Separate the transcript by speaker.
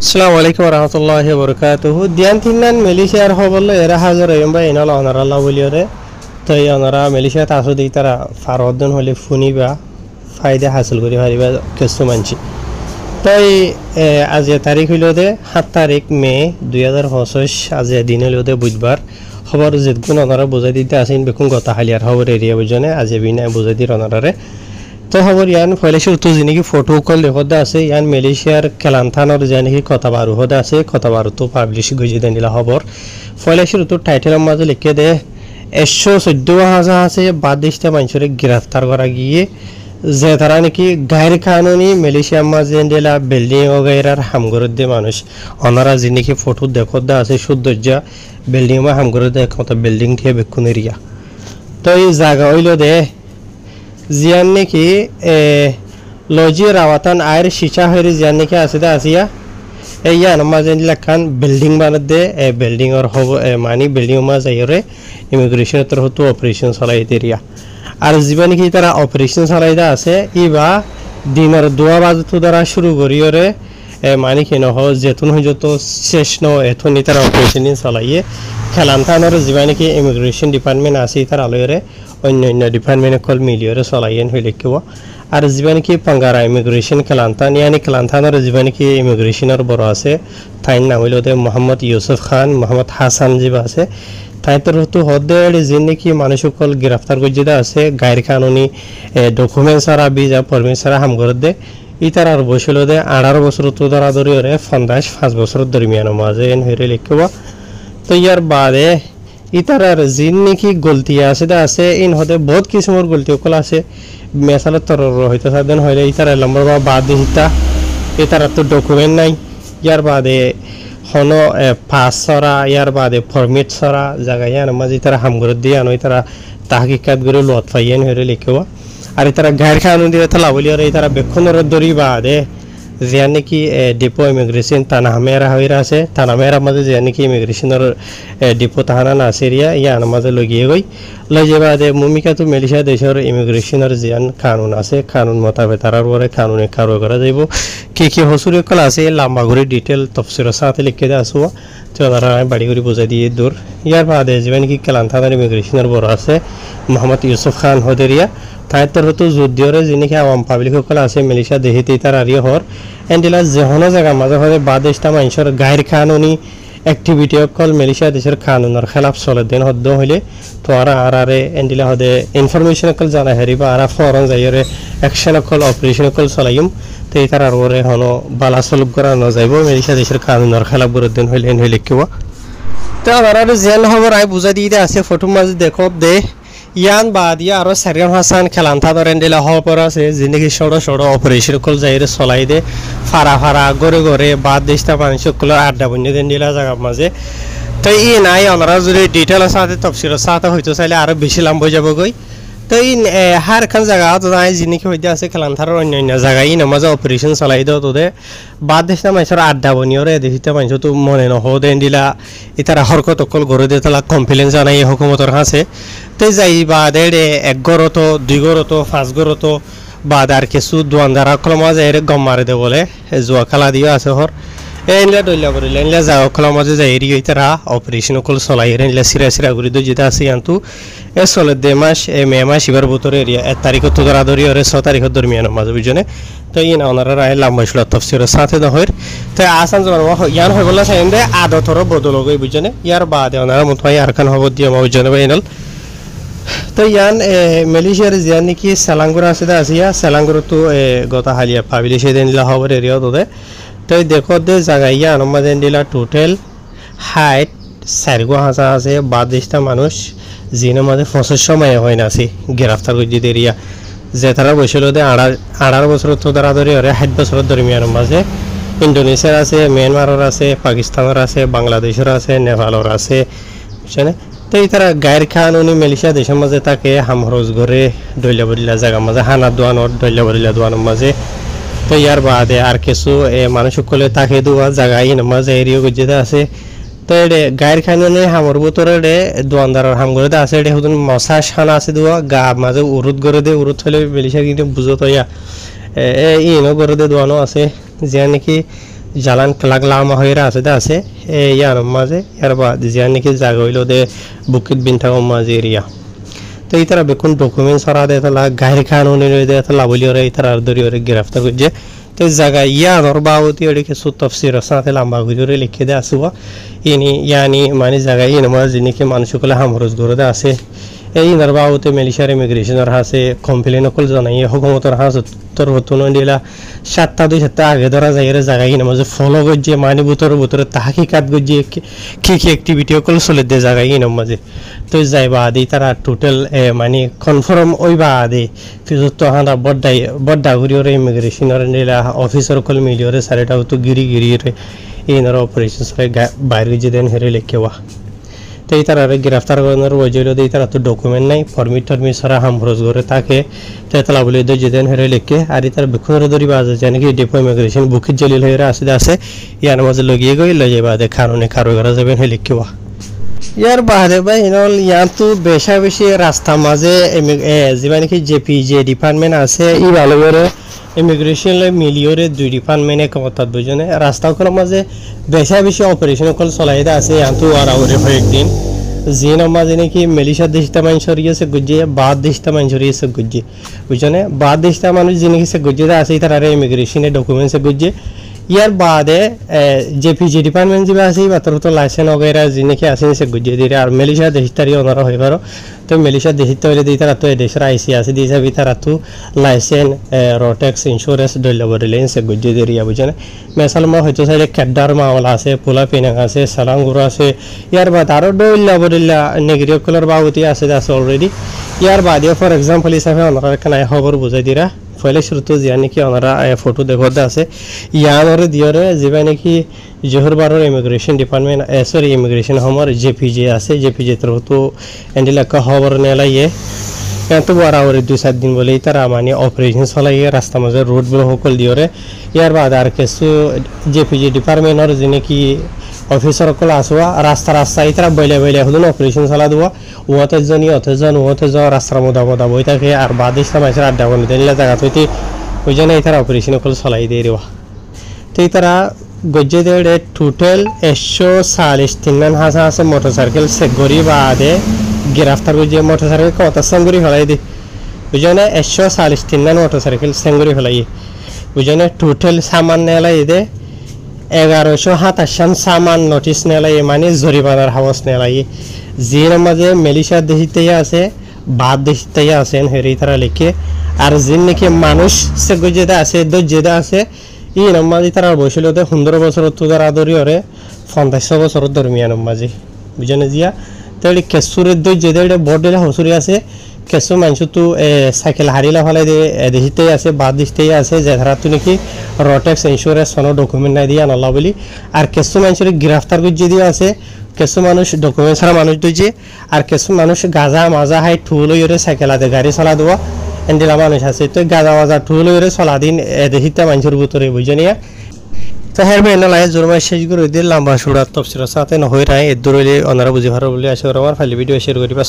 Speaker 1: আসসালামু আলাইকুম রহমতুল্লাহি বরকাতুহু দিয়ান তিননান মালয়েশিয়ার হবল এরা হাজার এমবা ইনাল অনার আল্লাহ বলিওরে তো এই অনারা মালয়েশিয়াত আসো দেই তারা ফারওয়ার্দন হলে ফুনিবা ফায়দা হাসিল করি পারিবা কিছু মানছি তাই আজ তারিখ হইল দে 7 তারিখ মে 2025 আজ দিন হইল দে বুধবার খবর যেগুন অনারা বুঝাই দিতে আসেন বেকুন গতা হালিয়ার খবর এরিয়া বুঝনে আজ বিনা বুঝাই দির অনারারে তো খবর ইয়ান ফয়লেশে উত্তর জিনিকি ফটো কল দেখতে আছে ইয়ান মালয়েশিয়ার কেলান্থানোর জানিকি কথা বারু হতে আছে কথা বারু তো পাবলিশ গজি দেনিলা খবর ফয়লেশে উত্তর টাইটেলের মাঝে লিখে দে 114,000 আছে বাদিশটা মানুষরে গ্রেফতার করা গিয়ে যে তারা নাকি গায়ের কানুনি মালয়েশিয়ার মাঝে দিলা বিল্ডিং ওগাইরার হামগরত দে মানুষ ওনারা জিনিকি ফটো দেখতে আছে সৌন্দর্য বিল্ডিং মা হামগরত দে কত বিল্ডিং দিয়ে বেকুন এরিয়া তো এই জায়গা হইল দে জিয়ান নাকি লজি রাওয়াতান আয়ের শিচা হয়ে জিয়ান নাকি আছে দে আসিয়া এই ইয়ান মাঝে লেখান বিল্ডিং বানাত দে বিল্ডিং আর হব মানি বিল্ডিং মাঝে আইরে ইমিগ্রেশন তর হতো অপারেশন চালাই এরিয়া আর জীবা নাকি তারা অপারেশন চালাই দা আছে ইবা দিনের 2 বাজে তো দ্বারা শুরু করিওরে মানি কেন হ যেতুন হই যত শেষ ন এতনি তারা অপারেশন চালাইয়ে খেলান্তানোর জীবা নাকি ইমিগ্রেশন ডিপার্টমেন্ট আছে তার আলোরে অন্য ডিপার্টমেন্ট কল মিলিয়রে চলাইয়েন হইলে কেউ আর জীবন কি পাঙ্গারা ইমিগ্রেশন খেলান্তান ইয়ানি খেলান্তানোর জীবন কি ইমিগ্রেশনের বড় আছে তাই নাম হইল দে মোহাম্মদ ইউসুফ খান মোহাম্মদ হাসান জিবা আছে তাই তোর হতো হদে যে নাকি মানুষ সকল গ্রেফতার করতে আছে গায়ের কানুনি ডকুমেন্ট ছাড়া ভিসা পারমিট ছাড়া হাম করে দে ইতার আর বসিল দে 18 বছর তো ধরা ধরি ওরে 5 বছর দরমিয়ান মাঝে এন হইলে লিখব তো ইয়ার বাদে ইতারার জিন নাকি গলতি আছে দা আছে ইন হতে বহুত কিসমর গলতি কল আছে মেসালত তর হইতে সাদেন হইলে ইতারা নম্বর বা বাদ দিতা ইতারা তো ডকুমেন্ট নাই ইয়ার বাদে হনো পাস ছড়া ইয়ার বাদে পারমিট ছড়া জায়গা ইয়ান মাঝে তারা হামগর দিয়ে আনো তারা তাহকিকাত করে লত ফাইয়েন হইলে লিখবা আর তারা গায়ের খানুন দিয়ে তালা বলি আর তারা বেক্ষণর দরি বাদে জিয়া নাকি ডিপো ইমিগ্রেশন তানামেরা হইরা আছে তানামেরা মাঝে জিয়া নাকি ইমিগ্রেশনের ডিপো তাহানা না সেরিয়া ইয়ান মাঝে লগিয়ে গই লজে বাদে মুমিকা তো মালয়েশিয়া দেশের ইমিগ্রেশনের জিয়ান কানুন আছে কানুন মোতাবেক তারার পরে কানুনে কারো করা যাইব কি হসুরে কল আছে লম্বা করে ডিটেল তফসিরের সাথে লিখে দেওয়া আসবো তো তারা বাড়ি করে বুঝাই দিয়ে দূর ইয়ার বাদে যেমন কি কেলান্থানের ইমিগ্রেশনের বড় আছে মোহাম্মদ ইউসুফ খান হদেরিয়া তাই তোর হতো যুদ্ধরে যিনি আওয়াম পাবলিক সকল আছে মালয়েশিয়া দেহিতে তার আরিয়া হর এন্ডিলা যেহনো জায়গা মাঝে মাঝে বাদেশটা মানুষের গায়ের কানুনি অ্যাক্টিভিটি সকল মালয়েশিয়া দেশের কানুনের খেলাফ চলে দিন হদ্দ হইলে তো আরে এন্ডিলা হদে ইনফরমেশন সকল জানা হারিবা আর ফরন যাইরে অ্যাকশন সকল অপারেশন সকল চলাইম তো এই তার আরে হনো বালা সলভ করা না যাইব মালয়েশিয়া দেশের কানুনের খেলাফ বড় দিন হইলে এন হইলে কিবা তো আর জেল খবর আই বুঝাই দিয়ে আছে ফটো মাঝে দেখো দে ইয়ান বাদিয়া আর সারিয়ান হাসান খেলান্থা ধরেন দিলা হওয়ার আছে জিন্দগি সড়ো অপারেশন কল যাইরে চলাই দে ফারা গড়ে বাদ দেশটা মানুষ সকল আড্ডা বন্য দেন দিলা জায়গার মাঝে তো ই নাই ওনারা যদি ডিটেলের সাথে তফসিলের সাথে হইতে চাইলে আরো বেশি লাম্ব যাব গই তো ই হার খান জায়গা তো নাই জিনিকি হইতে আছে খেলান্থার অন্য জায়গায় ই নামাজে অপারেশন চলাই দাও তোদের বাদ দেশটা মানুষের আড্ডা বনিয়রে দেশটা মানুষ তো মনে নহ দেন দিলা ইতারা হরকত অকল গড়ে দিয়ে তালা কমপ্লেন জানাই হুকুমতর কাছে তো যাই বাদে 1 গড় তো 2 গড় তো 5 গড় তো বাদ আর কিছু দোয়ানদার অকল মাঝে এর গম মারে দে বলে জুয়া খেলা দিয়ে আছে হর এনলা দইলা করিলে এনলা যা অকল মাঝে যাই এরি ইতারা অপারেশন অকল চলাই এনলা সিরা করে দই যেটা আছে আন্তু এ চলে 2 মাস মে মাস এবার ভিতরে এরিয়া 1 তারিখ তো ধরা ধরি আর 6 তারিখ দরমিয়ান মাঝে বুঝনে তো ইন ওনারা রায় লাম্বাইছিল তফসিরের সাথে না হইর তো আসান জমান ইয়ান হই বলা চাইম দে আদতর বদল গই বুঝনে ইয়ার বাদে ওনারা মতই আর খান হবো দিয়ে বুঝনে বাইনাল তো ইয়ান মালয়েশিয়ার জিয়ান নাকি সেলাঙ্গুরা আছে আসিয়া সেলাঙ্গুর তো গতা হালিয়া পাবলিশ দেন দিলা খবর এরিয়া তো তো দেখো দে জায়গা ইয়ান মাঝে দিলা টোটাল হাইট 4,000 আছে বাদ দেশটা মানুষ জিনের মাঝে 25 সময় হয় না আছে গ্রেফতার করে দিতে এরিয়া যে তারা বসেছিল দে 18 বছর তো ধরা ধরে 60 বছর দরমিয়ান মাঝে ইন্দোনেশিয়ার আছে মিয়ানমারের আছে পাকিস্তানের আছে বাংলাদেশের আছে নেপালের আছে বুঝছেন তো এই তারা গায়ের কানুনি মালয়েশিয়া দেশের মাঝে তাকে হামরোজ ঘরে দইলা বদলা জায়গা মাঝে হানা দোয়ানোর দইলা বদলা দোয়ানোর মাঝে তো ইয়ার বাদে আর কিছু মানুষ সকলে তাকে দোয়া জায়গায় মাঝে এরিয়া গজিতে আছে তো এডে গায়ের কানুনি হামর ভিতরে দোয়ানদারের হাম করে আছে এডে হুদুন মশা সানা আছে দোয়া গা মাঝে উরুদ করে দে উরুদ হলে মালয়েশিয়া কিন্তু বুঝো তো ইয়া ইনো করে দে দোয়ানো আছে যে নাকি জালান লাগলাম হইরা আছে ইয়ার মাঝে ইয়ার বাদ জিয়া নাকি জায়গা হইলো দে বুকিত বিনটা মাঝে এরিয়া তো এই তারা বেকুন ডকুমেন্ট সরা দে তালা গাড়ি কানুনি দে তালা বলি ওরে এই তারা ধরি ওরে গ্রেফতার করছে তো জায়গা ইয়ানোর বাবতি ওরে কিছু তফসির সাথে লম্বা করে লিখে দে আসব ইনি ইয়ানি মানে জায়গা ইন মাঝে নাকি মানুষগুলো হামরজ করে দে আছে এই নরবাউতে মালয়েশিয়ার ইমিগ্রেশনের হাসে কমপ্লেন কল জানাই হুকুমতের হাস উত্তর হতুন দিলা 7টা 2 সপ্তাহ আগে ধরা যায় এর জায়গা ইন মাঝে ফলো করছে মানে ভিতরে তাহকিকাত করছে কি অ্যাক্টিভিটি কল চলে দে জায়গা ইন মাঝে তো যাইবা আদি তারা টোটাল মানে কনফার্ম ওইবা আদি ফিজত হানা বড় ঘুরিওরে ইমিগ্রেশনের দিলা অফিসার কল মিলিওরে সারেটা তো গিরি রে ইনর অপারেশন সরে বাইরে যে দেন হেরে লেখেওয়া তো এই তারা গ্রেফতার করানোর ওজল দিয়ে তারা তো ডকুমেন্ট নাই ফর্মিট সারা হামরজ করে তাকে তেতলা বলে যেদিন হেরে লেখে আর তার বেক্ষণের ধরি বাজে জানি কি ডিপো ইমিগ্রেশন বুকিত জলিল হয়ে আছে ইয়ার মাঝে লগিয়ে গই লয়ে বাদে কারণে কারো করা যাবেন হে লিখিবা ইয়ার বাদে ভাই হিনল ইয়ার তো বেশি রাস্তা মাঝে যেমন কি জেপিজে ডিপার্টমেন্ট আছে ই ভালো করে ইমিগ্রেশন মিলিওরে 2 ডিপার্টমেন্টে কমতাত বুঝনে রাস্তা কোন মাঝে বেশি অপারেশন কল চলাই দা আছে ইয়ার তো আর আউরে কয়েকদিন জিন মাঝে নাকি মালয়েশিয়া দেশটা মানুষরিয়ে সে গুজে বাদ দেশটা মানুষরিয়ে সে গুজে বুঝনে বাদ দেশটা মানুষ জিনে কি সে গুজে দা আছে তার ইমিগ্রেশনে ডকুমেন্ট সে গুজে ইয়ার বাদে জেপিজি ডিপার্টমেন্ট যে আছে মাত্র তো লাইসেন্স वगैरह জিনে কি আছে সে গুজে দিরে আর মালয়েশিয়া দেশটারি ওনারা হই পারো তো মালয়েশিয়া দেশটা হইলে দিই তারা তো দেশের আইসি আছে দিছে ভিতরা তো লাইসেন্স রোটেক্স ইন্স্যুরেন্স ডেলিভারি সে গুজে দিরিয়া বুঝনে মেসালমা হয়তো সাইডে কেডার মাওলা আছে পোলা পেনা আছে সালাঙ্গুরা আছে ইয়ার বাদ আরো ডেলিভারিলা নেগরিও কালার বাউতি আছে অলরেডি ইয়ার বাদে ফর एग्जांपल হিসাবে ওনারা কেন খবর বুঝাই দিরা পহলে শুরুতে জিয়া নাকি ওনারা ফটো দেখতে আছে ইয়ারে দিয়রে যেবা নাকি জোহরবারের ইমিগ্রেশন ডিপার্টমেন্ট সরি ইমিগ্রেশন হোমার জেপিজে আছে জেপিজে তো এন্ডিলাকা খবর নেলাইয়ে তো বরাবর 2-7 দিন বলেই তারা মানে অপারেশন চলাইয়ে রাস্তা মাঝে রোড ব্লক সকল দিয়রে ইয়ার বাদ আর কিছু জেপিজে ডিপার্টমেন্টর যিনি কি অফিসার সকল আসোয়া রাস্তা তারা বইলে হলো অপারেশন চলা দেওয়া ওতে জন রাস্তার মোদা বই থাকে আর বাদ ইসলাম আছে আড্ডা বন্ধ দিলে জায়গা হইতে ওই জন্য এই তারা অপারেশন সকল চলাই দিয়ে দেওয়া তো এই তারা গজ্জে দেড়ে টোটাল 143 হাজার আছে মোটরসাইকেল সে গরিব আদে গ্রেফতার করছে মোটরসাইকেল কত সেঙ্গুরি ফেলাই দি বুঝনে 143 মোটরসাইকেল সেঙ্গুরি ফেলাই বুঝনে টোটাল সামান নেলাই দে 1127 সামান নোটিস নেলাই মানে জরিমানার হাউস নেলাই জির মাঝে মালয়েশিয়া দেশিতে আছে বাদ দেশিতে আছে হেরি তারা লিখে আর জিন নাকি মানুষ সে গজেদা আছে দজেদা আছে ই নমাজি তারা বসিল 15 বছর তো তারা ধরিওরে 50 বছর দরমিয়ান মাঝে বুঝনে জিয়া তাহলে কেসুরের দজেদা বড় হসুরি আছে কেসু মানুষ তো সাইকেল হারিলা ফেলাই দেশিতে আছে বাদ দেশিতে আছে যে ধারা তো নাকি রোটেক্স ইন্স্যুরেন্স কোনো ডকুমেন্ট নাই দিয়া নলা বলি আর কেসু মানুষের গ্রেফতার করছে দিয়ে আছে কিছু মানুষ ডকুমেন্ট ছাড়া মানুষ দিয়েছে আর কিছু মানুষ গাজা মাজা হাই ঠুল হয়ে সাইকেল আদে গাড়ি চলা দেওয়া এন্ডিলা মানুষ আছে তো গাজা মাজা ঠুল হয়ে চলা দিন দেখিতে মানুষের ভিতরে বুঝে নিয়ে তো হের বেনা লাই জোরমাই শেষ করে দিয়ে লম্বা সুড়ার তফসিলের সাথে নহই রায় এর দূরে ওনারা বুঝি ভালো বলে আশা করি আমার ফাইল ভিডিও শেয়ার করিবা।